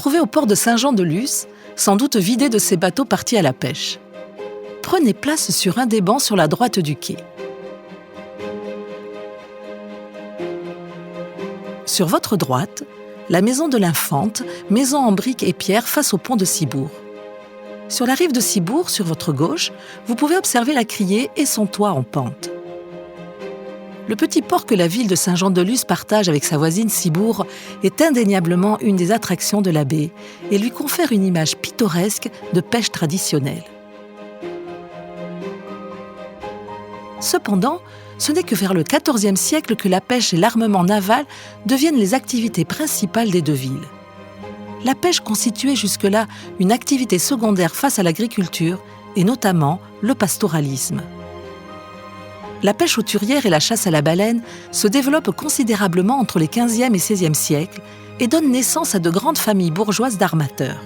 trouvez au port de Saint-Jean-de-Luz, sans doute vidé de ses bateaux partis à la pêche. Prenez place sur un des bancs sur la droite du quai. Sur votre droite, la maison de l'Infante, maison en briques et pierre face au pont de Ciboure. Sur la rive de Ciboure, sur votre gauche, vous pouvez observer la criée et son toit en pente. Le petit port que la ville de Saint-Jean-de-Luz partage avec sa voisine Ciboure est indéniablement une des attractions de la baie et lui confère une image pittoresque de pêche traditionnelle. Cependant, ce n'est que vers le XIVe siècle que la pêche et l'armement naval deviennent les activités principales des deux villes. La pêche constituait jusque-là une activité secondaire face à l'agriculture et notamment le pastoralisme. La pêche hauturière et la chasse à la baleine se développent considérablement entre les XVe et XVIe siècles et donnent naissance à de grandes familles bourgeoises d'armateurs.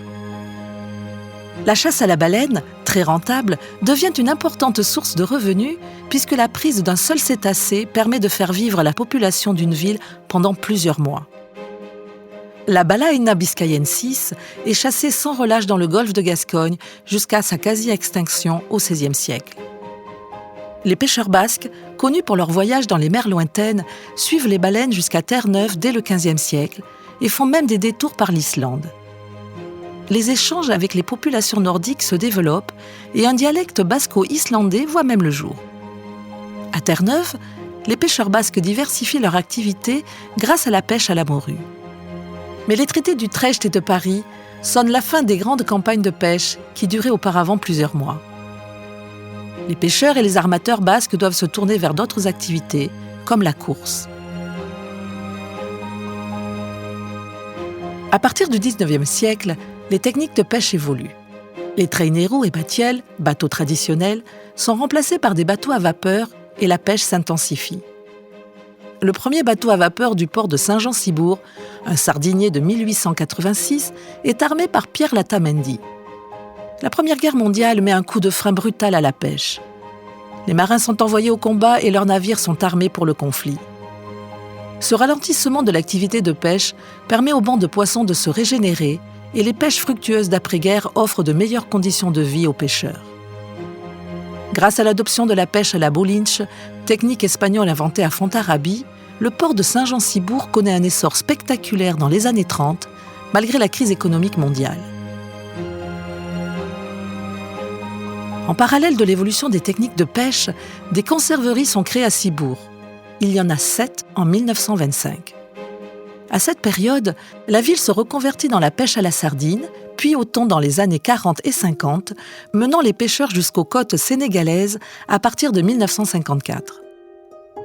La chasse à la baleine, très rentable, devient une importante source de revenus puisque la prise d'un seul cétacé permet de faire vivre la population d'une ville pendant plusieurs mois. La Balaena biscayensis est chassée sans relâche dans le golfe de Gascogne jusqu'à sa quasi-extinction au XVIe siècle. Les pêcheurs basques, connus pour leurs voyages dans les mers lointaines, suivent les baleines jusqu'à Terre-Neuve dès le XVe siècle et font même des détours par l'Islande. Les échanges avec les populations nordiques se développent et un dialecte basco-islandais voit même le jour. À Terre-Neuve, les pêcheurs basques diversifient leur activité grâce à la pêche à la morue. Mais les traités d'Utrecht et de Paris sonnent la fin des grandes campagnes de pêche qui duraient auparavant plusieurs mois. Les pêcheurs et les armateurs basques doivent se tourner vers d'autres activités, comme la course. À partir du XIXe siècle, les techniques de pêche évoluent. Les trainérous et batiels, bateaux traditionnels, sont remplacés par des bateaux à vapeur et la pêche s'intensifie. Le premier bateau à vapeur du port de Saint-Jean-Ciboure, un sardinier de 1886, est armé par Pierre Latamendi. La Première Guerre mondiale met un coup de frein brutal à la pêche. Les marins sont envoyés au combat et leurs navires sont armés pour le conflit. Ce ralentissement de l'activité de pêche permet aux bancs de poissons de se régénérer et les pêches fructueuses d'après-guerre offrent de meilleures conditions de vie aux pêcheurs. Grâce à l'adoption de la pêche à la bolinche, technique espagnole inventée à Fontarrabie, le port de Saint-Jean-Ciboure connaît un essor spectaculaire dans les années 30, malgré la crise économique mondiale. En parallèle de l'évolution des techniques de pêche, des conserveries sont créées à Ciboure. Il y en a 7 en 1925. À cette période, la ville se reconvertit dans la pêche à la sardine, puis au thon dans les années 40 et 50, menant les pêcheurs jusqu'aux côtes sénégalaises à partir de 1954.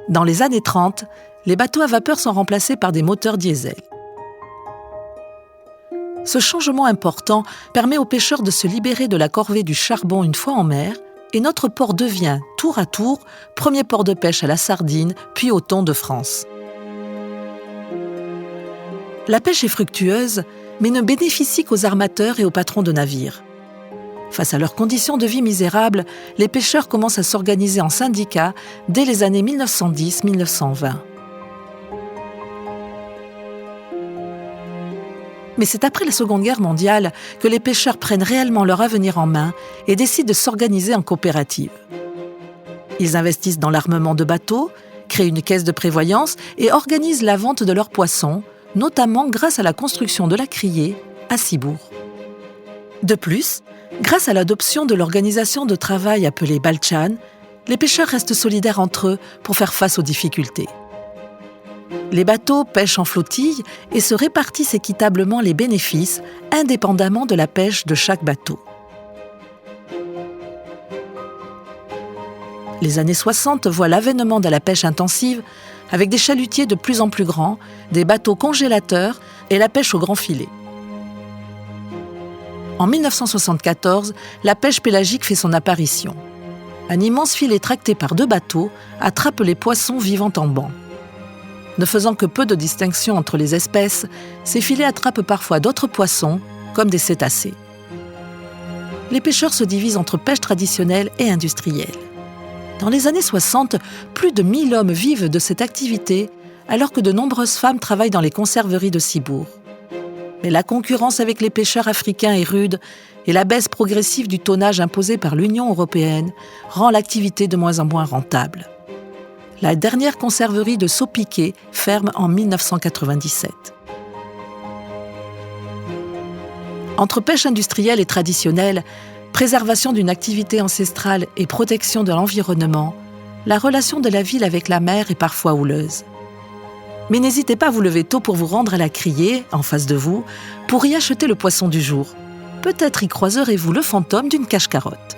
Dans les années 30, les bateaux à vapeur sont remplacés par des moteurs diesel. Ce changement important permet aux pêcheurs de se libérer de la corvée du charbon une fois en mer, et notre port devient, tour à tour, premier port de pêche à la sardine, puis au thon de France. La pêche est fructueuse, mais ne bénéficie qu'aux armateurs et aux patrons de navires. Face à leurs conditions de vie misérables, les pêcheurs commencent à s'organiser en syndicats dès les années 1910-1920. Mais c'est après la Seconde Guerre mondiale que les pêcheurs prennent réellement leur avenir en main et décident de s'organiser en coopérative. Ils investissent dans l'armement de bateaux, créent une caisse de prévoyance et organisent la vente de leurs poissons, notamment grâce à la construction de la criée à Ciboure. De plus, grâce à l'adoption de l'organisation de travail appelée Balchan, les pêcheurs restent solidaires entre eux pour faire face aux difficultés. Les bateaux pêchent en flottille et se répartissent équitablement les bénéfices, indépendamment de la pêche de chaque bateau. Les années 60 voient l'avènement de la pêche intensive avec des chalutiers de plus en plus grands, des bateaux congélateurs et la pêche au grand filet. En 1974, la pêche pélagique fait son apparition. Un immense filet tracté par 2 bateaux attrape les poissons vivant en banc. Ne faisant que peu de distinction entre les espèces, ces filets attrapent parfois d'autres poissons, comme des cétacés. Les pêcheurs se divisent entre pêche traditionnelle et industrielle. Dans les années 60, plus de 1000 hommes vivent de cette activité, alors que de nombreuses femmes travaillent dans les conserveries de Ciboure. Mais la concurrence avec les pêcheurs africains est rude et la baisse progressive du tonnage imposée par l'Union européenne rend l'activité de moins en moins rentable. La dernière conserverie de Saupiquet ferme en 1997. Entre pêche industrielle et traditionnelle, préservation d'une activité ancestrale et protection de l'environnement, la relation de la ville avec la mer est parfois houleuse. Mais n'hésitez pas à vous lever tôt pour vous rendre à la criée, en face de vous, pour y acheter le poisson du jour. Peut-être y croiserez-vous le fantôme d'une cache-carotte.